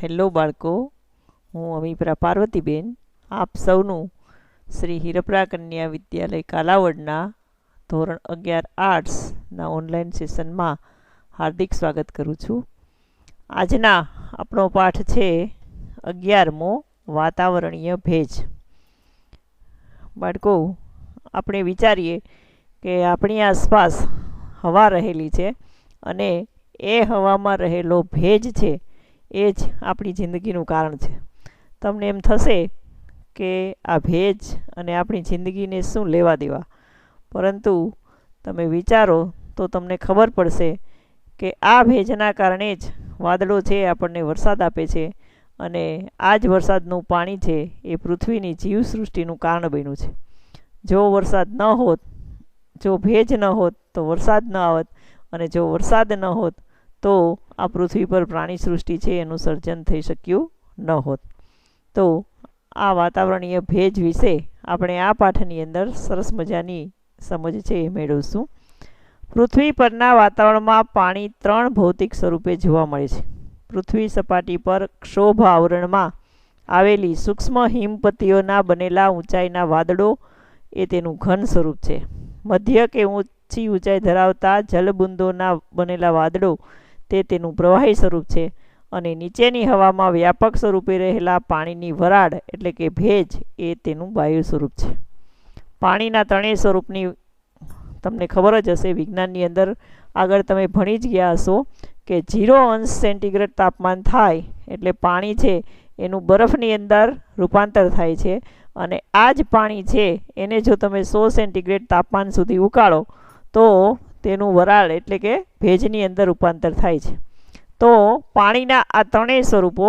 Hello બાળકો, હું અમીપરા પાર્વતીબેન આપ સૌનું શ્રી હિરપરા કન્યા વિદ્યાલય કાલાવડના ધોરણ 11 આર્ટ્સના ઓનલાઈન સેશનમાં હાર્દિક સ્વાગત કરું છું. આજના આપણો પાઠ છે 11મો વાતાવરણીય ભેજ. બાળકો, આપણે વિચારીએ કે આપણી આસપાસ હવા રહેલી છે અને એ હવામાં રહેલો ભેજ છે એ જ આપણી જિંદગીનું કારણ છે. તમને એમ થશે કે આ ભેજ અને આપણી જિંદગીને શું લેવા દેવા, પરંતુ તમે વિચારો તો તમને ખબર પડશે કે આ ભેજના કારણે જ વાદળો છે આપણને વરસાદ આપે છે અને આ જ વરસાદનું પાણી છે એ પૃથ્વીની જીવસૃષ્ટિનું કારણ બન્યું છે. જો વરસાદ ન હોત, જો ભેજ ન હોત તો વરસાદ ન આવત, અને જો વરસાદ ન હોત તો આ પૃથ્વી પર પ્રાણી સૃષ્ટિ છે એનું સર્જન થઈ શક્યું ન હોત. તો આ વાતાવરણીય ભેજ વિશે આપણે આ પાઠની અંદર સરસ મજાની સમજ છે એ મેળવશું. પૃથ્વી પરના વાતાવરણમાં પાણી 3 ભૌતિક સ્વરૂપે જોવા મળે છે. પૃથ્વી સપાટી પર ક્ષોભ આવરણમાં આવેલી સૂક્ષ્મ હિમપત્તીઓના બનેલા ઊંચાઈના વાદળો એ તેનું ઘન સ્વરૂપ છે. મધ્ય કે ઊંચી ઊંચાઈ ધરાવતા જલબુંદોના બનેલા વાદળો તે તેનું પ્રવાહી સ્વરૂપ છે, અને નીચેની હવામાં વ્યાપક સ્વરૂપે રહેલા પાણીની વરાળ એટલે કે ભેજ એ તેનું વાયુ સ્વરૂપ છે. પાણીના ત્રણેય સ્વરૂપની તમને ખબર જ હશે, વિજ્ઞાનની અંદર આગળ તમે ભણી જ ગયા હશો કે 0° સેન્ટીગ્રેડ તાપમાન થાય એટલે પાણી છે એનું બરફની અંદર રૂપાંતર થાય છે, અને આ જ પાણી છે એને જો તમે 100 સેન્ટીગ્રેડ તાપમાન સુધી ઉકાળો તો તેનું વરાળ એટલે કે ભેજની અંદર રૂપાંતર થાય છે. તો પાણીના આ ત્રણેય સ્વરૂપો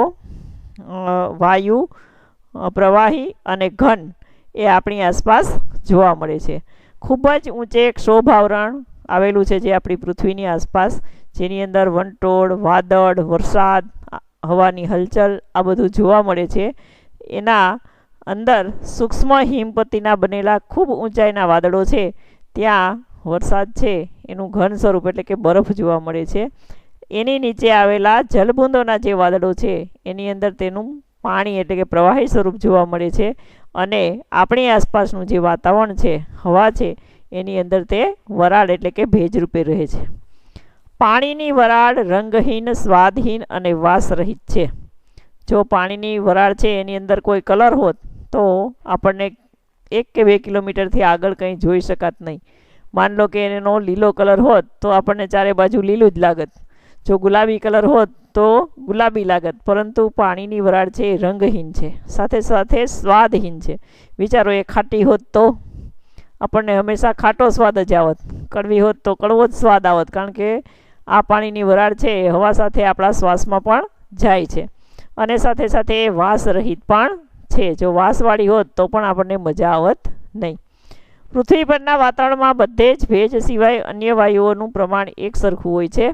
વાયુ, પ્રવાહી અને ઘન એ આપણી આસપાસ જોવા મળે છે. ખૂબ જ ઊંચે ક્ષોભ આવરણ આવેલું છે જે આપણી પૃથ્વીની આસપાસ, જેની અંદર વંટોળ, વાદળ, વરસાદ, હવાની હલચલ આ બધું જોવા મળે છે. એના અંદર સૂક્ષ્મ હિમપત્તીના બનેલા ખૂબ ઊંચાઈના વાદળો છે, ત્યાં વરસાદ છે એનું ઘન સ્વરૂપ એટલે કે બરફ જોવા મળે છે. એની નીચે આવેલા જલબુંદોના જે વાદળો છે એની અંદર તેનું પાણી એટલે કે પ્રવાહી સ્વરૂપ જોવા મળે છે, અને આપણી આસપાસનું જે વાતાવરણ છે, હવા છે, એની અંદર તે વરાળ એટલે કે ભેજ રૂપે રહે છે. પાણીની વરાળ રંગહીન, સ્વાદહીન અને વાસરહિત છે. જો પાણીની વરાળ છે એની અંદર કોઈ કલર હોત તો આપણને 1 કે 2 કિલોમીટરથી આગળ કંઈ જોઈ શકાત નહીં. માન લો કે એનો લીલો કલર હોત તો આપણને ચારે બાજુ લીલું જ લાગત, જો ગુલાબી કલર હોત તો ગુલાબી લાગત, પરંતુ પાણીની વરાળ છે એ રંગહીન છે, સાથે સાથે સ્વાદહીન છે. વિચારો, એ ખાટી હોત તો આપણને હંમેશા ખાટો સ્વાદ જ આવત, કડવી હોત તો કડવો જ સ્વાદ આવત, કારણ કે આ પાણીની વરાળ છે એ હવા સાથે આપણા શ્વાસમાં પણ જાય છે, અને સાથે સાથે એ વાસરહિત પણ છે. જો વાસવાળી હોત તો પણ આપણને મજા આવત નહીં. પૃથ્વી પરના વાતાવરણમાં બધે જ ભેજ સિવાય અન્ય વાયુઓનું પ્રમાણ એક સરખું હોય છે,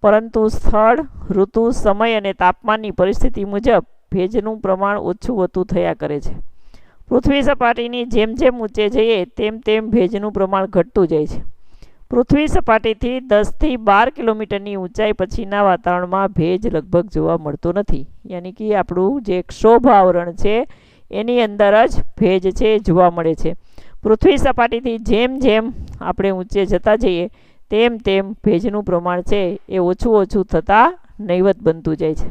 પરંતુ સ્થળ, ઋતુ, સમય અને તાપમાનની પરિસ્થિતિ મુજબ ભેજનું પ્રમાણ ઓછું વધતું થયા કરે છે. પૃથ્વી સપાટીની જેમ જેમ ઊંચે જઈએ તેમ તેમ ભેજનું પ્રમાણ ઘટતું જાય છે. પૃથ્વી સપાટીથી 10 થી 12 કિલોમીટરની ઊંચાઈ પછીના વાતાવરણમાં ભેજ લગભગ જોવા મળતો નથી. યાની કે આપણું જે ક્ષોભ આવરણ છે એની અંદર જ ભેજ છે જોવા મળે છે. પૃથ્વી સપાટીથી જેમ જેમ આપણે ઊંચે જતા જઈએ તેમ તેમ ભેજનું પ્રમાણ છે એ ઓછું ઓછું થતાં નહીવત બનતું જાય છે.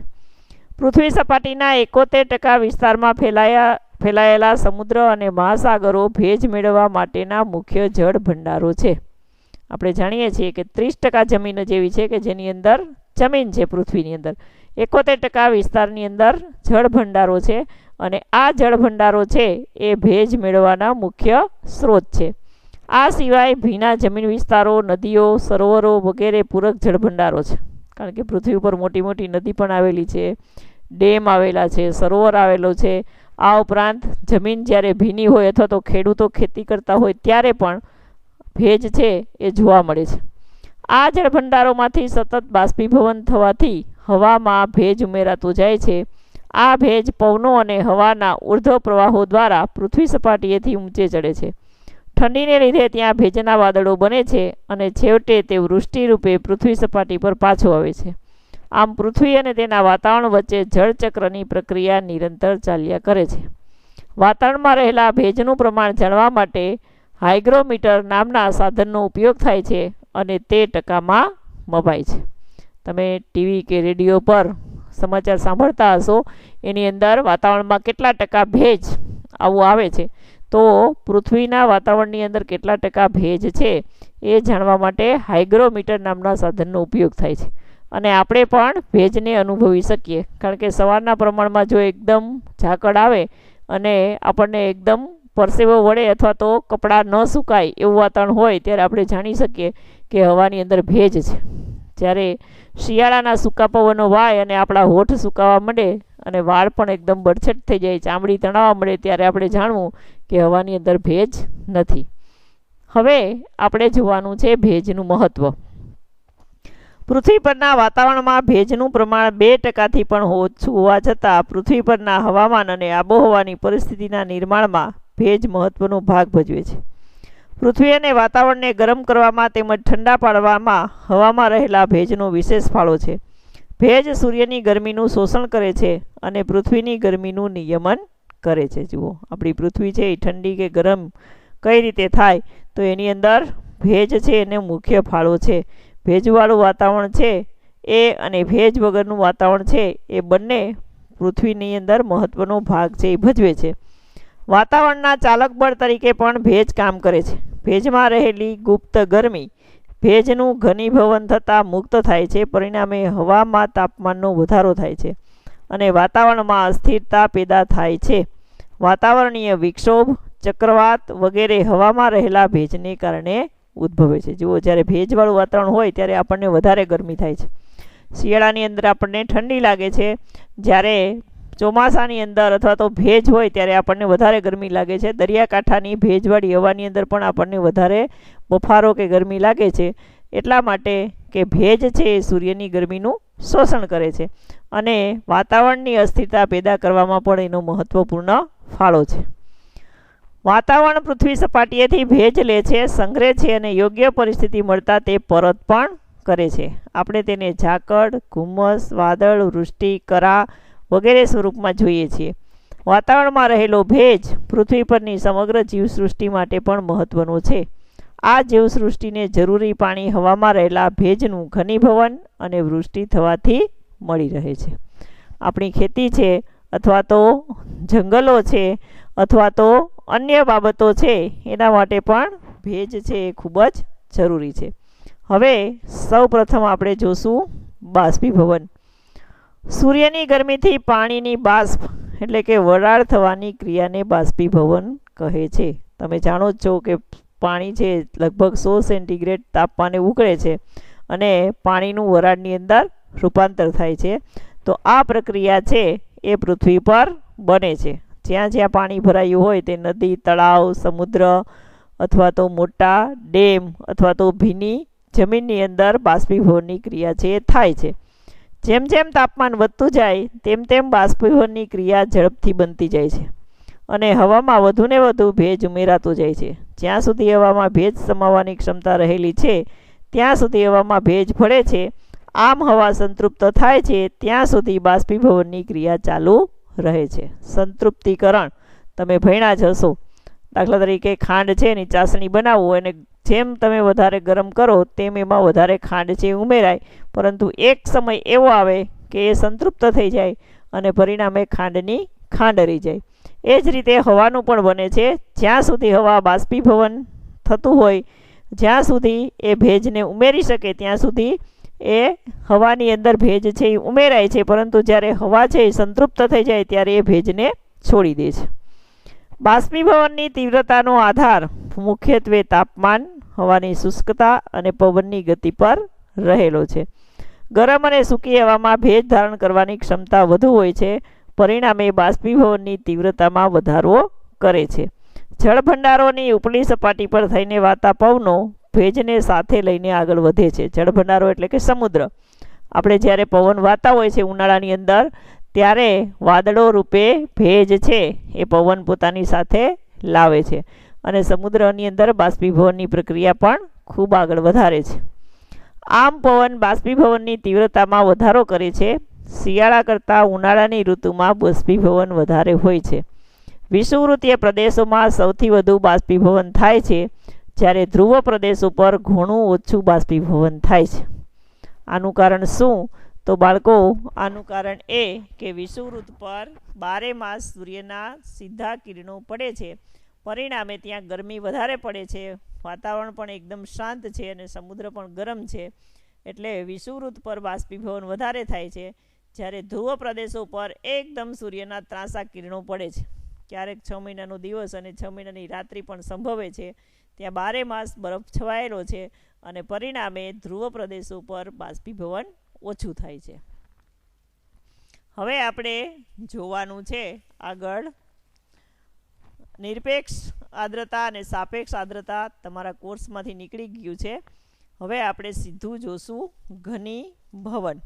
પૃથ્વી સપાટીના 71% વિસ્તારમાં ફેલાયેલા સમુદ્ર અને મહાસાગરો ભેજ મેળવવા માટેના મુખ્ય જળ ભંડારો છે. આપણે જાણીએ છીએ કે 30% જમીન જેવી છે કે જેની અંદર જમીન છે પૃથ્વીની અંદર, 71% વિસ્તારની અંદર જળ ભંડારો છે, અને આ જળ ભંડારો છે એ ભેજ મેળવવાના મુખ્ય સ્ત્રોત છે. આ સિવાય ભીના જમીન વિસ્તારો, નદીઓ, સરોવરો વગેરે પૂરક જળ ભંડારો છે, કારણ કે પૃથ્વી ઉપર મોટી મોટી નદી પણ આવેલી છે, ડેમ આવેલા છે, સરોવર આવેલો છે. આ ઉપરાંત જમીન જ્યારે ભીની હોય અથવા તો ખેડૂતો ખેતી કરતા હોય ત્યારે પણ ભેજ છે એ જોવા મળે છે. આ જળભંડારોમાંથી સતત બાષ્પીભવન થવાથી હવામાં ભેજ ઉમેરાતો જાય છે. આ ભેજ પવનો અને હવાના ઉર્ધ્વ પ્રવાહો દ્વારા પૃથ્વી સપાટીએથી ઊંચે ચડે છે. ઠંડીને લીધે ત્યાં ભેજના વાદળો બને છે, અને છેવટે તે વૃષ્ટિ રૂપે પૃથ્વી સપાટી પર પાછો આવે છે. આમ પૃથ્વી અને તેના વાતાવરણ વચ્ચે જળચક્રની પ્રક્રિયા નિરંતર ચાલ્યા કરે છે. વાતાવરણમાં રહેલા ભેજનું પ્રમાણ જાણવા માટે હાઇગ્રોમીટર નામના સાધનનો ઉપયોગ થાય છે અને તે ટકામાં મપાય છે. તમે ટીવી કે રેડિયો પર સમાચાર સાંભળતા હશો, એની અંદર વાતાવરણમાં કેટલા ટકા ભેજ આવું આવે છે. તો પૃથ્વીના વાતાવરણની અંદર કેટલા ટકા ભેજ છે એ જાણવા માટે હાઇગ્રોમીટર નામના સાધનનો ઉપયોગ થાય છે. અને આપણે પણ ભેજને અનુભવી શકીએ, કારણ કે સવારના પ્રમાણમાં જો એકદમ ઝાકળ આવે અને આપણને એકદમ પરસેવો વળે અથવા તો કપડાં ન સુકાય એવું વાતાવરણ હોય ત્યારે આપણે જાણી શકીએ કે હવાની અંદર ભેજ છે. જ્યારે શિયાળાના સૂકા પવનો વાય અને આપણા હોઠ સુકાવા માંડે અને વાળ પણ એકદમ બરછટ થઈ જાય, ચામડી તણાવવા મળે, ત્યારે આપણે જાણવું કે હવાની અંદર ભેજ નથી. હવે આપણે જોવાનું છે ભેજનું મહત્વ. પૃથ્વી પરના વાતાવરણમાં ભેજનું પ્રમાણ 2%થી પણ ઓછું હોવા છતાં પૃથ્વી પરના હવામાન અને આબોહવાની પરિસ્થિતિના નિર્માણમાં ભેજ મહત્વનો ભાગ ભજવે છે. પૃથ્વી અને વાતાવરણને ગરમ કરવામાં તેમજ ઠંડા પાડવામાં હવામાં રહેલા ભેજનો વિશેષ ફાળો છે. ભેજ સૂર્યની ગરમીનું શોષણ કરે છે અને પૃથ્વીની ગરમીનું નિયમન કરે છે. જુઓ, આપણી પૃથ્વી છે એ ઠંડી કે ગરમ કઈ રીતે થાય, તો એની અંદર ભેજ છે એને મુખ્ય ફાળો છે. ભેજવાળું વાતાવરણ છે એ અને ભેજ વગરનું વાતાવરણ છે એ બંને પૃથ્વીની અંદર મહત્વનો ભાગ છે એ ભજવે છે. વાતાવરણના ચાલક બળ તરીકે પણ ભેજ કામ કરે છે. ભેજમાં રહેલી ગુપ્ત ગરમી ભેજનું ઘનીભવન થતાં મુક્ત થાય છે. પરિણામે હવામાં તાપમાનનો વધારો થાય છે અને વાતાવરણમાં અસ્થિરતા પેદા થાય છે. વાતાવરણીય વિક્ષોભ, ચક્રવાત વગેરે હવામાં રહેલા ભેજને કારણે ઉદ્ભવે છે. જુઓ, જ્યારે ભેજવાળું વાતાવરણ હોય ત્યારે આપણને વધારે ગરમી થાય છે. શિયાળાની અંદર આપણને ઠંડી લાગે છે, જ્યારે ચોમાસાની અંદર અથવા તો ભેજ હોય ત્યારે આપણને વધારે ગરમી લાગે છે. દરિયાકાંઠાની ભેજવાળી હવાની અંદર પણ આપણને વધારે બફારો કે ગરમી લાગે છે, એટલા માટે કે ભેજ છે એ સૂર્યની ગરમીનું શોષણ કરે છે અને વાતાવરણની અસ્થિરતા પેદા કરવામાં પણ એનો મહત્વપૂર્ણ ફાળો છે. વાતાવરણ પૃથ્વી સપાટીએથી ભેજ લે છે, સંગ્રહે છે અને યોગ્ય પરિસ્થિતિ મળતા તે પરત પણ કરે છે. આપણે તેને ઝાકળ, ધુમ્મસ, વાદળ, વૃષ્ટિ, કરા વગેરે સ્વરૂપમાં જોઈએ છીએ. વાતાવરણમાં રહેલો ભેજ પૃથ્વી પરની સમગ્ર જીવસૃષ્ટિ માટે પણ મહત્વનો છે. આ જીવસૃષ્ટિને જરૂરી પાણી હવામાં રહેલા ભેજનું ઘનીભવન અને વૃષ્ટિ થવાથી મળી રહે છે. આપણી ખેતી છે અથવા તો જંગલો છે અથવા તો અન્ય બાબતો છે એના માટે પણ ભેજ છે એ ખૂબ જ જરૂરી છે. હવે સૌ પ્રથમ આપણે જોશું બાષ્પીભવન. સૂર્યની ગરમીથી પાણીની બાષ્પ એટલે કે વરાળ થવાની ક્રિયાને બાષ્પીભવન કહે છે. તમે જાણો જ છો કે પાણી છે લગભગ 100 સેન્ટીગ્રેડ તાપમાને ઉકળે છે અને પાણીનું વરાળની અંદર રૂપાંતર થાય છે. તો આ પ્રક્રિયા છે એ પૃથ્વી પર બને છે. જ્યાં જ્યાં પાણી ભરાયું હોય તે નદી, તળાવ, સમુદ્ર અથવા તો મોટા ડેમ અથવા તો ભીની જમીનની અંદર બાષ્પીભવનની ક્રિયા છે એ થાય છે. જેમ જેમ તાપમાન વધતું જાય તેમ તેમ બાષ્પીભવનની ક્રિયા ઝડપથી બનતી જાય છે અને હવામાં વધુને વધુ ભેજ ઉમેરાતો જાય છે. જ્યાં સુધી હવામાં ભેજ સમાવવાની ક્ષમતા રહેલી છે ત્યાં સુધી હવામાં ભેજ ભળે છે. આમ હવા સંતૃપ્ત થાય છે ત્યાં સુધી બાષ્પીભવનની ક્રિયા ચાલુ રહે છે. સંતૃપ્તિકરણ તમે ભણ્યા જ હશો. દાખલા તરીકે ખાંડ છે એની ચાસણી બનાવવું અને જેમ તમે વધારે ગરમ કરો તેમ એમાં વધારે ખાંડ છે ઉમેરાય, પરંતુ એક સમય એવો આવે કે એ સંતૃપ્ત થઈ જાય અને પરિણામે ખાંડની ખાંડ રહી જાય. એ જ રીતે હવાનું પણ બને છે. જ્યાં સુધી હવા બાષ્પીભવન થતું હોય, જ્યાં સુધી એ ભેજને ઉમેરી શકે ત્યાં સુધી એ હવાની અંદર ભેજ છે એ ઉમેરાય છે, પરંતુ જ્યારે હવા છે એ સંતૃપ્ત થઈ જાય ત્યારે એ ભેજને છોડી દે છે. બાષ્પીભવનની તીવ્રતાનો આધાર મુખ્યત્વે તાપમાન, હવાની શુષ્કતા અને પવનની ગતિ પર રહેલો છે. ગરમ અને સૂકી હવામાં ભેજ ધારણ કરવાની ક્ષમતા વધુ હોય છે, પરિણામે બાષ્પીભવનની તીવ્રતામાં વધારો કરે છે. જળભંડારોની ઉપલી સપાટી પર થઈને વાતા પવનો ભેજને સાથે લઈને આગળ વધે છે. જળભંડારો એટલે કે સમુદ્ર. આપણે જ્યારે પવન વાતા હોય છે ઉનાળાની અંદર ત્યારે વાદળો રૂપે ભેજ છે એ પવન પોતાની સાથે લાવે છે અને સમુદ્રની અંદર બાષ્પીભવનની પ્રક્રિયા પણ ખૂબ આગળ વધારે છે. આમ પવન બાષ્પીભવનની તીવ્રતામાં વધારો કરે છે. શિયાળા કરતાં ઉનાળાની ઋતુમાં બાષ્પીભવન વધારે હોય છે. વિષુવવૃત્તીય પ્રદેશોમાં સૌથી વધુ બાષ્પીભવન થાય છે, જ્યારે ધ્રુવ પ્રદેશો પર ઘણું ઓછું બાષ્પીભવન થાય છે. આનું કારણ શું? તો બાળકો, આનું કારણ એ કે વિષુવવૃત્ત પર 12 માસ સૂર્યના સીધા કિરણો પડે છે. પરિણામે ત્યાં ગરમી વધારે પડે છે. વાતાવરણ પણ એકદમ શાંત છે અને સમુદ્ર પણ ગરમ છે. એટલે વિષુવવૃત્ત પર બાષ્પીભવન વધારે થાય છે, જ્યારે ધ્રુવ પ્રદેશો પર એકદમ સૂર્યના ત્રાંસા કિરણો પડે છે. ક્યારેક 6 મહિનાનો દિવસ અને 6 મહિનાની રાત્રિ પણ સંભવે છે. ત્યાં 12 માસ બરફ છવાયેલો છે અને પરિણામે ધ્રુવ પ્રદેશો પર બાષ્પીભવન ઓછું થાય છે. હવે આપણે જોવાનું છે આગળ નિરપેક્ષ આર્દ્રતા અને સાપેક્ષ આર્દ્રતા તમારા કોર્સમાંથી નીકળી ગયું છે. હવે આપણે સીધું જોશું ઘનીભવન.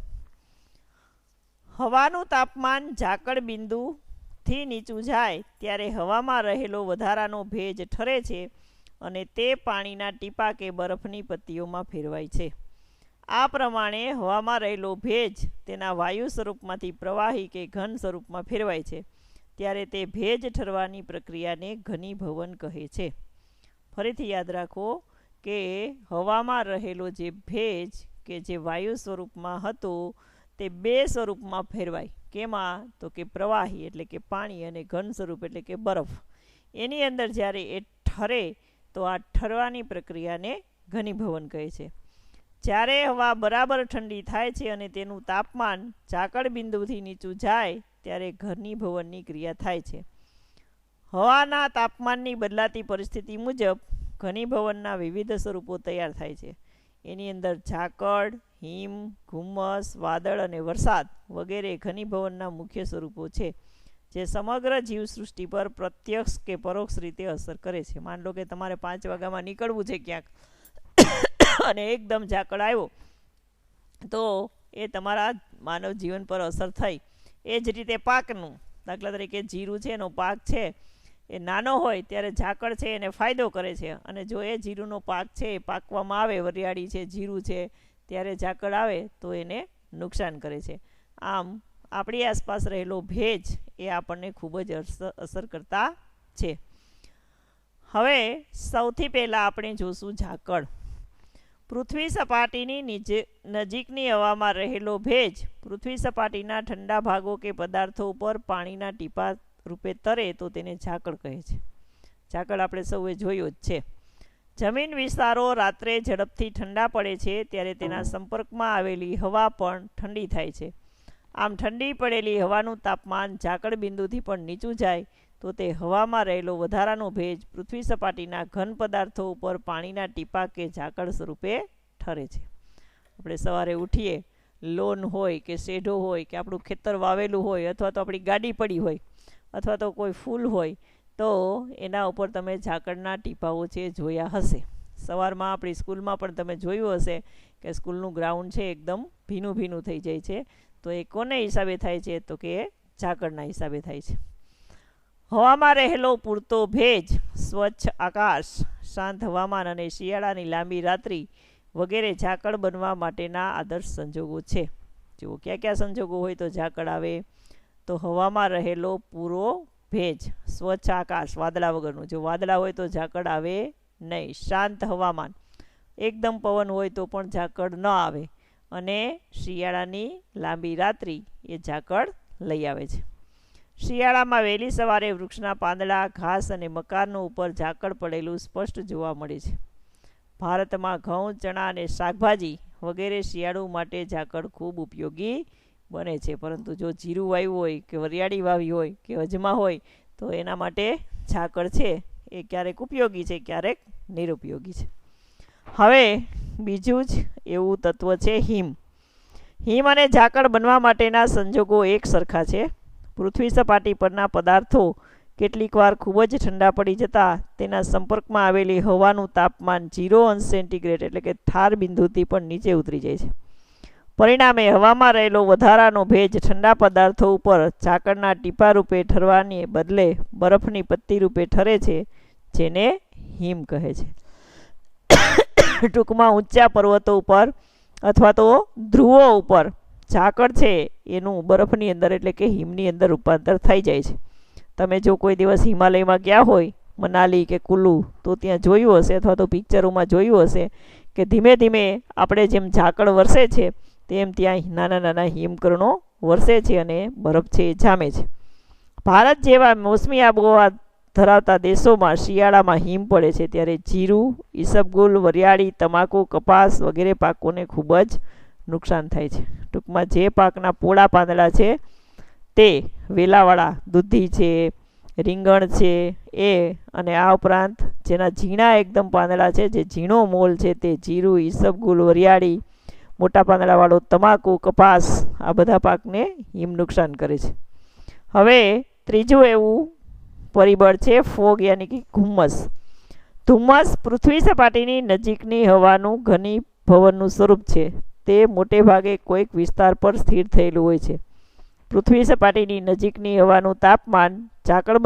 હવાનું તાપમાન ઝાકળ બિંદુથી નીચું જાય ત્યારે હવામાં રહેલો વધારાનો ભેજ ઠરે છે અને તે પાણીના ટીપા કે બરફની પટ્ટીઓમાં ફેરવાય છે. આ પ્રમાણે હવામાં રહેલો ભેજ તેના વાયુ સ્વરૂપમાંથી પ્રવાહી કે ઘન સ્વરૂપમાં ફેરવાય છે, ત્યારે તે ભેજ ઠરવાની પ્રક્રિયાને ઘનીભવન કહે છે. ફરીથી યાદ રાખો કે હવામાં રહેલો જે ભેજ કે જે વાયુ સ્વરૂપમાં હતો તે 2 સ્વરૂપમાં ફેરવાય. કેમાં? તો કે પ્રવાહી એટલે કે પાણી અને ઘન સ્વરૂપ એટલે કે બરફ. એની અંદર જ્યારે એ ઠરે તો આ ઠરવાની પ્રક્રિયાને ઘનીભવન કહે છે. જ્યારે હવા બરાબર ઠંડી થાય છે અને તેનું તાપમાન ઝાકળ બિંદુથી નીચું જાય ત્યારે ઘનીભવનની ક્રિયા થાય છે. હવાના તાપમાનની બદલાતી પરિસ્થિતિ મુજબ ઘનીભવનના વિવિધ સ્વરૂપો તૈયાર થાય છે. એની અંદર ઝાકળ, હિમ, ધુમ્મસ, વાદળ અને વરસાદ વગેરે ઘનીભવનના મુખ્ય સ્વરૂપો છે, જે સમગ્ર જીવસૃષ્ટિ પર પ્રત્યક્ષ કે પરોક્ષ રીતે અસર કરે છે. માન લો કે તમારે 5 વાગ્યામાં નીકળવું છે ક્યાંક અને એકદમ ઝાકળ આવ્યો તો એ તમારા માનવ જીવન પર અસર થઈ. એ જ રીતે પાકનું, દાખલા તરીકે જીરું છે, એનો પાક છે એ નાનો હોય ત્યારે ઝાકળ છે એને ફાયદો કરે છે, અને જો એ જીરુંનો પાક છે એ પાકવામાં આવે, વરિયાળી છે, જીરું છે, ત્યારે ઝાકળ આવે તો એને નુકસાન કરે છે. આમ આપણી આસપાસ રહેલો ભેજ એ આપણને ખૂબ જ અસર કરતા છે. હવે સૌથી પહેલાં આપણે જોશું ઝાકળ. પૃથ્વી સપાટીની નજીકની હવામાં રહેલો ભેજ પૃથ્વી સપાટીના ઠંડા ભાગો કે પદાર્થો ઉપર પાણીના ટીપા રૂપે તરે તો તેને ઝાકળ કહે છે. ઝાકળ આપણે સૌએ જોયું જ છે. જમીન વિસ્તારો રાત્રે ઝડપથી ઠંડા પડે છે ત્યારે તેના સંપર્કમાં આવેલી હવા પણ ઠંડી થાય છે. આમ ઠંડી પડેલી હવાનું તાપમાન ઝાકળ બિંદુથી પણ નીચું જાય તો તે હવામાં રહેલો વધારાનો ભેજ પૃથ્વી સપાટીના ઘન પદાર્થો ઉપર પાણીના ટીપા કે ઝાકળ સ્વરૂપે ઠરે છે. આપણે સવારે ઉઠીએ, લોન હોય કે શેઢો હોય કે આપણું ખેતર વાવેલું હોય અથવા તો આપણી ગાડી પડી હોય અથવા તો કોઈ ફૂલ હોય તો એના ઉપર તમે ઝાકળના ટીપાઓ છે જોયા હશે. સવારમાં આપણી સ્કૂલમાં પણ તમે જોયું હશે કે સ્કૂલનું ગ્રાઉન્ડ છે એકદમ ભીનું ભીનું થઈ જાય છે. તો એ કોને હિસાબે થાય છે? તો કે ઝાકળના હિસાબે થાય છે. હવામાં રહેલો પૂરતો ભેજ, સ્વચ્છ આકાશ, શાંત હવામાન અને શિયાળાની લાંબી રાત્રિ વગેરે ઝાકળ બનવા માટેના આદર્શ સંજોગો છે. જુઓ કયા કયા સંજોગો હોય તો ઝાકળ આવે? તો હવામાં રહેલો પૂરો ભેજ, સ્વચ્છ આકાશ વાદળા વગરનું, જો વાદળા હોય તો ઝાકળ આવે નહીં, શાંત હવામાન, એકદમ પવન હોય તો પણ ઝાકળ ન આવે, અને શિયાળાની લાંબી રાત્રિ એ ઝાકળ લઈ આવે છે. શિયાળામાં વહેલી સવારે વૃક્ષના પાંદડા, ઘાસ અને મકાનો ઉપર ઝાકળ પડેલું સ્પષ્ટ જોવા મળે છે. ભારતમાં ઘઉં, ચણા અને શાકભાજી વગેરે શિયાળુ માટે ઝાકળ ખૂબ ઉપયોગી બને છે. પરંતુ જો જીરું વાવ્યું હોય કે વરિયાળી વાવી હોય કે અજમા હોય તો એના માટે ઝાકળ છે એ ક્યારેક ઉપયોગી છે, ક્યારેક નિરુપયોગી છે. હવે બીજું જ એવું તત્વ છે હિમ. હિમ અને ઝાકળ બનવા માટેના સંજોગો એક સરખા છે. પૃથ્વી સપાટી પરના પદાર્થો કેટલીક વાર ખૂબ જ ઠંડા પડી જતા તેના સંપર્કમાં આવેલી હવાનું તાપમાન 0°C એટલે કે ઠાર બિંદુથી પણ નીચે ઉતરી જાય છે. પરિણામે હવામાં રહેલો વધારાનો ભેજ ઠંડા પદાર્થો ઉપર ઝાકળના ટીપા રૂપે ઠરવાને બદલે બરફની પટ્ટી રૂપે ઠરે છે, જેને હિમ કહે છે. ટૂંકમાં ઊંચા પર્વતો ઉપર અથવા તો ધ્રુવો ઉપર ઝાકળ છે એનું બરફની અંદર એટલે કે હિમની અંદર રૂપાંતર થઈ જાય છે. તમે જો કોઈ દિવસ હિમાલયમાં ગયા હોય, મનાલી કે કુલ્લુ, તો ત્યાં જોયું હશે અથવા તો પિક્ચરોમાં જોયું હશે કે ધીમે ધીમે આપણે જેમ ઝાકળ વરસે છે તેમ ત્યાં નાના નાના હિમકરણો વરસે છે અને બરફ છે એ જામે છે. ભારત જેવા મોસમી આબોહવા ધરાવતા દેશોમાં શિયાળામાં હિમ પડે છે ત્યારે જીરું, ઈસબગુલ, વરિયાળી, તમાકુ, કપાસ વગેરે પાકોને ખૂબ જ નુકસાન થાય છે. ટૂંકમાં જે પાકના પોળા પાંદડા છે તે વેલાવાળા દૂધી છે, રીંગણ છે એ, અને આ ઉપરાંત જેના ઝીણા એકદમ પાંદડા છે, જે ઝીણો મોલ છે તે જીરું, ઈસબગુલ, વરિયાળી, મોટા પાંદડાવાળો તમાકુ, કપાસ, આ બધા પાકને હિમ નુકસાન કરે છે. હવે ત્રીજું એવું પરિબળ છે ફોગ યાની કે ધુમ્મસ. ધુમ્મસ પૃથ્વી સપાટીની નજીકની હવાનું ઘનીભવનનું સ્વરૂપ છે. તે મોટે ભાગે કોઈક વિસ્તાર પર સ્થિર થયેલું હોય છે. પૃથ્વી સપાટીની નજીકની હવાનું તાપમાન ઝાકળ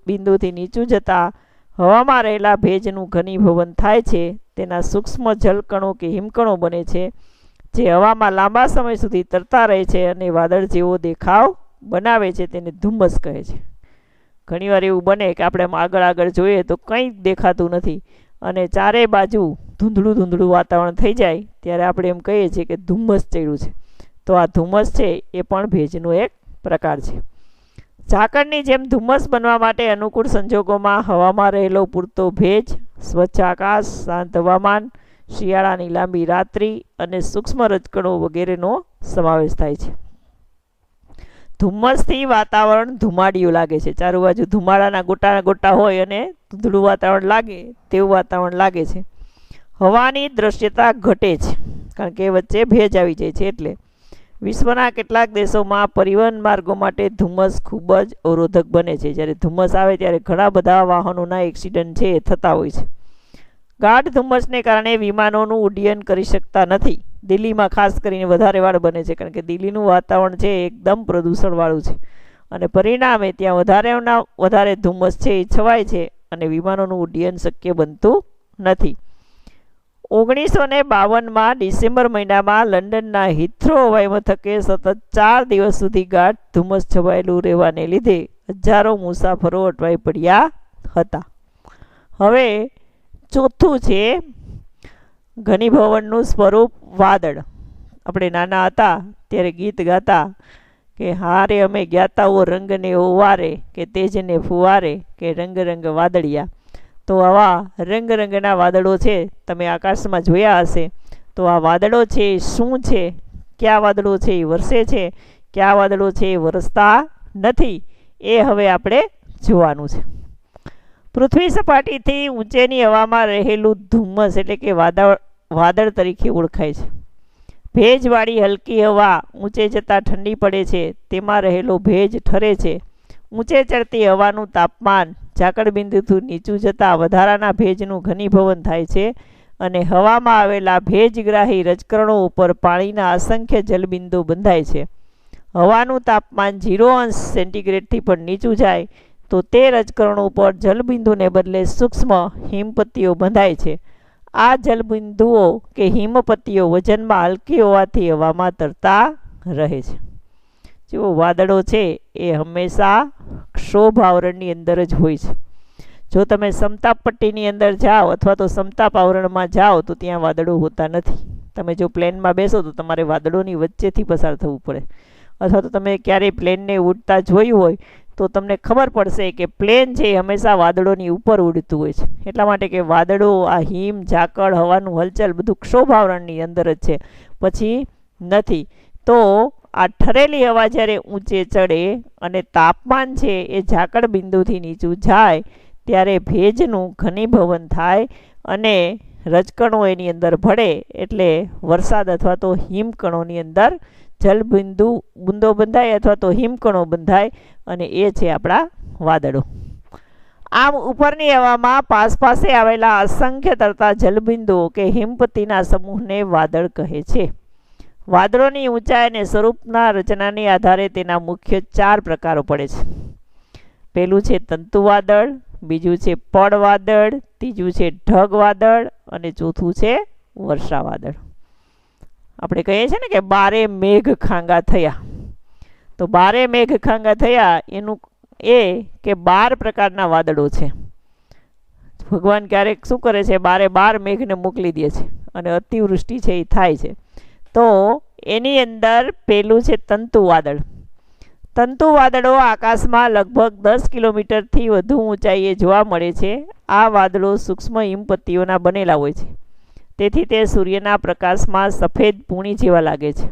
બિંદુથી નીચું જતાં હવામાં રહેલા ભેજનું ઘનીભવન થાય છે. તેના સૂક્ષ્મ જલકણો કે હિમકણો બને છે, જે હવામાં લાંબા સમય સુધી તરતા રહે છે અને વાદળ જેવો દેખાવ બનાવે છે. તેને ધુમ્મસ કહે છે. ઘણીવાર એવું બને કે આપણે આગળ આગળ જોઈએ તો કંઈ દેખાતું નથી અને ચારે બાજુ ધૂંધળું ધૂંધળું વાતાવરણ થઈ જાય ત્યારે આપણે એમ કહીએ છીએ કે ધુમ્મસ ચડ્યું છે. તો આ ધુમ્મસ છે એ પણ ભેજનો એક પ્રકાર છે. ઝાકળની જેમ ધુમ્મસ બનવા માટે અનુકૂળ સંજોગોમાં હવામાં રહેલો પૂરતો ભેજ, સ્વચ્છ આકાશ, શાંત હવામાન, શિયાળાની લાંબી રાત્રિ અને સૂક્ષ્મ રજકણો વગેરેનો સમાવેશ થાય છે. ધુમ્મસથી વાતાવરણ ધુમાડિયું લાગે છે. ચારે બાજુ ધુમાડાના ગોટા ગોટા હોય અને ધૂંધળું વાતાવરણ લાગે તેવું વાતાવરણ લાગે છે. હવાની દ્રશ્યતા ઘટે છે કારણ કે વચ્ચે ભેજ આવી જાય છે. એટલે વિશ્વના કેટલાક દેશોમાં પરિવહન માર્ગો માટે ધુમ્મસ ખૂબ જ અવરોધક બને છે. જ્યારે ધુમ્મસ આવે ત્યારે ઘણા બધા વાહનોના એક્સિડન્ટ છે એ થતા હોય છે. ગાઢ ધુમ્મસને કારણે વિમાનોનું ઉડ્ડયન કરી શકતા નથી. દિલ્હીમાં ખાસ કરીને વધારે વાળ બને છે કારણ કે દિલ્હીનું વાતાવરણ છે એકદમ પ્રદૂષણવાળું છે અને પરિણામે ત્યાં વધારે ધુમ્મસ છે એ છવાય છે અને વિમાનોનું ઉડ્ડયન શક્ય બનતું નથી. 1952માં ડિસેમ્બર મહિનામાં લંડનના હિથ્રો હવાઈ મથકે સતત 4 દિવસ સુધી ગાઢ ધુમ્મસ છવાયેલું રહેવાને લીધે હજારો મુસાફરો અટવાઈ પડ્યા હતા. હવે ચોથું છે ઘનીભવનનું સ્વરૂપ વાદળ. આપણે નાના હતા ત્યારે ગીત ગાતા કે હારે અમે જ્ઞાતા ઓ રંગને ઓવારે કે તેજને ફુવારે કે રંગ રંગ વાદળિયા. તો આવા રંગ રંગના વાદળો છે તમે આકાશમાં જોયા હશે. તો આ વાદળો છે શું છે, કયા વાદળો છે એ વરસે છે, કયા વાદળો છે એ વરસતા નથી, એ હવે આપણે જોવાનું છે. પૃથ્વી સપાટીથી ઊંચેની હવામાં રહેલું ધુમ્મસ એટલે કે વાદળ તરીકે ઓળખાય છે. ભેજવાળી હલકી હવા ઊંચે જતાં ઠંડી પડે છે. તેમાં રહેલો ભેજ ઠરે છે. ઊંચે ચડતી હવાનું તાપમાન ઝાકળ બિંદુથી નીચું જતાં વધારાના ભેજનું ઘનીભવન થાય છે અને હવામાં આવેલા ભેજગ્રાહી રજકણો ઉપર પાણીના અસંખ્ય જલબિંદુ બંધાય છે. હવાનું તાપમાન 0 અંશ સેન્ટીગ્રેડથી પણ નીચું જાય તો તે રજકણો ઉપર જલબિંદુને બદલે સૂક્ષ્મ હિમપત્તીઓ બંધાય છે. આ જલબિંદુઓ કે હિમપત્તીઓ વજનમાં હલકી હોવાથી હવામાં તરતા રહે છે. જો વાદળો છે એ હંમેશા ક્ષોભ આવરણની અંદર જ હોય છે. જો તમે સમતાપ પટ્ટીની અંદર જાઓ અથવા તો સમતાપ આવરણમાં જાઓ તો ત્યાં વાદળો હોતા નથી. તમે જો પ્લેનમાં બેસો તો તમારે વાદળોની વચ્ચેથી પસાર થવું પડે. અથવા તો તમે ક્યારેય પ્લેનને ઉડતા જોયું હોય તો તમને ખબર પડશે કે પ્લેન છે એ હંમેશા વાદળોની ઉપર ઉડતું હોય છે. એટલા માટે કે વાદળો, આ હિમ, ઝાકળ, હવાનું હલચલ બધું ક્ષોભ આવરણની અંદર જ છે, પછી નથી. તો આ ઠરેલી હવા જ્યારે ઊંચે ચડે અને તાપમાન છે એ ઝાકળ બિંદુથી નીચું જાય ત્યારે ભેજનું ઘનીભવન થાય અને રજકણો એની અંદર ભળે એટલે વરસાદ અથવા તો હિમકણોની અંદર બૂંદો બંધાય અથવા તો હિમકણો બંધાય અને એ છે આપણા વાદળો. આમ ઉપરની હવામાં પાસે આવેલા અસંખ્ય તરતા જલબિંદુઓ કે હિમપત્તીના સમૂહને વાદળ કહે છે. વાદળોની ઊંચાઈ અને સ્વરૂપના રચનાની આધારે તેના મુખ્ય 4 પ્રકારો પડે છે. પહેલું છે તંતુ વાદળ, બીજું છે પડ વાદળ, ત્રીજું છે ઢગ વાદળ અને ચોથું છે વર્ષા વાદળ. આપણે કહીએ છીએ ને કે બારે મેઘ ખાંગા થયા, તો બારે મેઘ ખાંગા થયા એનું એ કે 12 પ્રકારના વાદળો છે. ભગવાન ક્યારેક શું કરે છે, 12 મેઘને મોકલી દે છે અને અતિવૃષ્ટિ છે એ થાય છે. તો એની અંદર પેલું છે તંતુ વાદળ. તંતુ વાદળો આકાશમાં લગભગ 10 કિલોમીટરથી વધુ ઊંચાઈએ જોવા મળે છે. આ વાદળો સૂક્ષ્મ હિમપત્તીઓના બનેલા હોય છે, તેથી તે સૂર્યના પ્રકાશમાં સફેદ પૂણી જેવા લાગે છે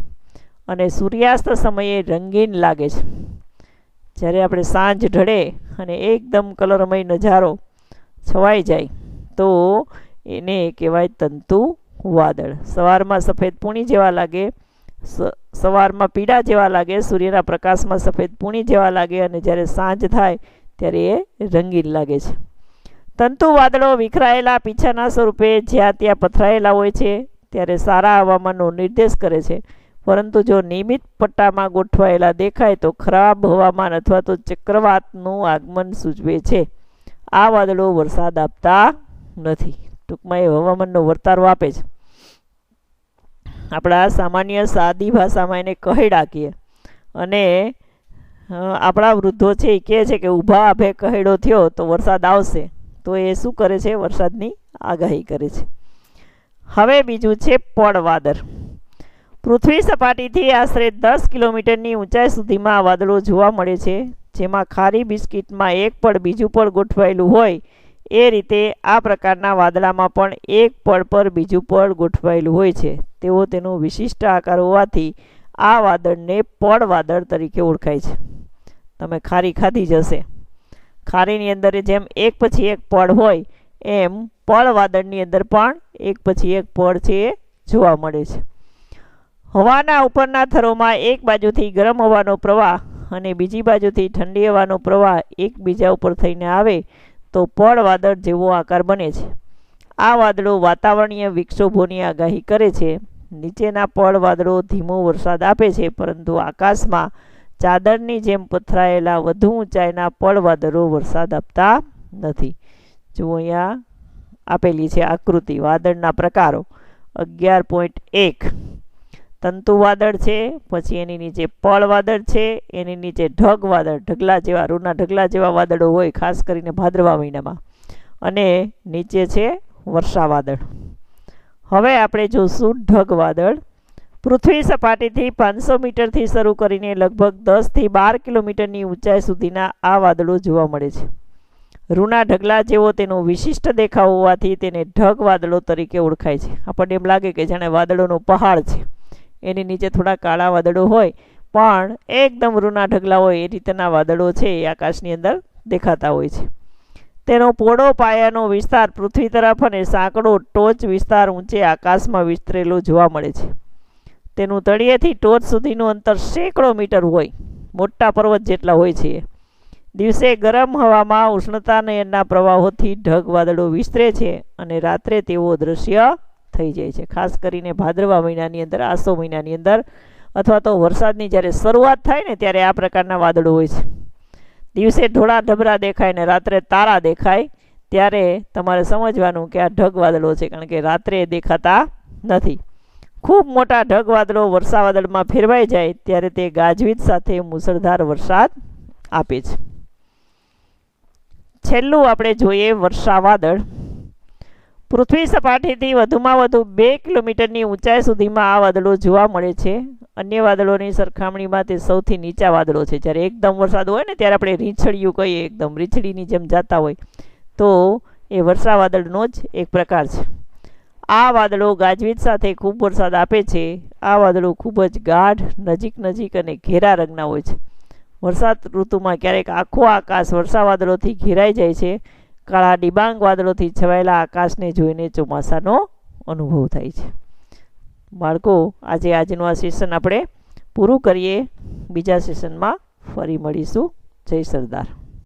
અને સૂર્યાસ્ત સમયે રંગીન લાગે છે. જ્યારે આપણે સાંજ ઢળે અને એકદમ કલરમય નજારો છવાઈ જાય તો એને કહેવાય તંતુ વાદળ. સવારમાં સફેદ પૂણી જેવા લાગે, સવારમાં પીળા જેવા લાગે, સૂર્યના પ્રકાશમાં સફેદ પૂણી જેવા લાગે અને જ્યારે સાંજ થાય ત્યારે એ રંગીન લાગે છે. તંતુ વાદળો વિખરાયેલા પીછાના સ્વરૂપે જ્યાં ત્યાં પથરાયેલા હોય છે ત્યારે સારા હવામાનનો નિર્દેશ કરે છે, પરંતુ જો નિયમિત પટ્ટામાં ગોઠવાયેલા દેખાય તો ખરાબ હવામાન અથવા તો ચક્રવાતનું આગમન સૂચવે છે. આ વાદળો વરસાદ આપતા નથી. ટૂંકમાં એ હવામાનનો વર્તારો આપે છે. આપણા સામાન્ય સાદી ભાષામાં એને કહેડા કહીએ. અને આપણા વૃદ્ધો છે એ કહે છે કે ઊભા આભે કહેડો થયો તો વરસાદ આવશે, તો એ શું કરે છે, વરસાદની આગાહી કરે છે. હવે બીજું છે પડ વાદળ. પૃથ્વી સપાટીથી આશરે 10 કિલોમીટરની ઊંચાઈ સુધીમાં આ વાદળો જોવા મળે છે, જેમાં ખારી બિસ્કિટમાં એક પડ બીજું પડ ગોઠવાયેલું હોય એ રીતે આ પ્રકારના વાદળામાં પણ એક પડ પર બીજું પડ ગોઠવાયેલું હોય છે. તેઓ તેનો વિશિષ્ટ આકાર હોવાથી આ વાદળને પડ વાદળ તરીકે ઓળખાય છે. તમે ખારી ખાધી જ હશે. ખારીની અંદર જેમ એક પછી એક પડ હોય એમ પડ વાદળની અંદર પણ એક પછી એક પડ છે એ જોવા મળે છે. હવાના ઉપરના થરોમાં એક બાજુથી ગરમ હવાનો પ્રવાહ અને બીજી બાજુથી ઠંડી હવાનો પ્રવાહ એકબીજા ઉપર થઈને આવે તો પડ વાદળ જેવો આકાર બને છે. આ વાદળો વાતાવરણીય વિક્ષોભોની આગાહી કરે છે. નીચેના પડ વાદળો ધીમો વરસાદ આપે છે, પરંતુ આકાશમાં ચાદરની જેમ પથરાયેલા વધુ ઊંચાઈના પડ વાદળો વરસાદ આપતા નથી. જો અહીંયા આપેલી છે આકૃતિ વાદળના પ્રકારો. 11.1 તંતુ વાદળ છે, પછી એની નીચે પડ વાદળ છે, એની નીચે ઢગ વાદળ, ઢગલા જેવા, રૂના ઢગલા જેવા વાદળો હોય ખાસ કરીને ભાદરવા મહિનામાં, અને નીચે છે વર્ષા વાદળ. હવે આપણે જોશું ઢગ વાદળ. પૃથ્વી સપાટીથી 500 મીટરથી શરૂ કરીને લગભગ 10થી 12 કિલોમીટરની ઊંચાઈ સુધીના આ વાદળો જોવા મળે છે. રૂના ઢગલા જેવો તેનો વિશિષ્ટ દેખાવ હોવાથી તેને ઢગ વાદળો તરીકે ઓળખાય છે. આપણને એમ લાગે કે જાણે વાદળોનો પહાડ છે, એની નીચે થોડા કાળા વાદળો હોય પણ એકદમ રૂના ઢગલા હોય એ રીતના વાદળો છે એ આકાશની અંદર દેખાતા હોય છે. તેનો પોળો પાયાનો વિસ્તાર પૃથ્વી તરફ અને સાંકડો ટોચ વિસ્તાર ઊંચે આકાશમાં વિસ્તરેલો જોવા મળે છે. તેનું તળિયેથી ટોચ સુધીનું અંતર સેંકડો મીટર હોય, મોટા પર્વત જેટલા હોય છે. દિવસે ગરમ હવામાં ઉષ્ણતાનયનના પ્રવાહોથી ઢગ વાદળો વિસ્તરે છે અને રાત્રે તેઓ દૃશ્ય થઈ જાય છે. ખાસ કરીને ભાદરવા મહિનાની અંદર, આસો મહિનાની અંદર, અથવા તો વરસાદની જ્યારે શરૂઆત થાય ને ત્યારે આ પ્રકારના વાદળો હોય છે. દિવસે ઢોળા ઢબરા દેખાય ને રાત્રે તારા દેખાય ત્યારે તમારે સમજવાનું કે આ ઢગ વાદળો છે, કારણ કે રાત્રે દેખાતા નથી. ખૂબ મોટા ઢગ વાદળો વર્ષા વાદળમાં ફેરવાઈ જાય ત્યારે તે ગાજવીજ સાથે મુશળધાર વરસાદ આપે છે. છેલ્લું આપણે જોઈએ વર્ષા વાદળ. પૃથ્વી સપાટીથી વધુમાં વધુ 2 કિલોમીટરની ઊંચાઈ સુધીમાં આ વાદળો જોવા મળે છે. અન્ય વાદળોની સરખામણીમાં તે સૌથી નીચા વાદળો છે. જ્યારે એકદમ વરસાદ હોય ને ત્યારે આપણે રીંછળિયું કહીએ, એકદમ રીંછળીની જેમ જતા હોય, તો એ વર્ષા વાદળનો જ એક પ્રકાર છે. આ વાદળો ગાજવીજ સાથે ખૂબ વરસાદ આપે છે. આ વાદળો ખૂબ જ ગાઢ, નજીક અને ઘેરા રંગના હોય છે. વરસાદ ઋતુમાં ક્યારેક આખો આકાશ વર્ષા વાદળોથી ઘેરાઈ જાય છે. કાળા ડિબાંગ વાદળોથી છવાયેલા આકાશને જોઈને ચોમાસાનો અનુભવ થાય છે. બાળકો, આજનું આ સેશન આપણે પૂરું કરીએ. બીજા સેશનમાં ફરી મળીશું. જય સરદાર.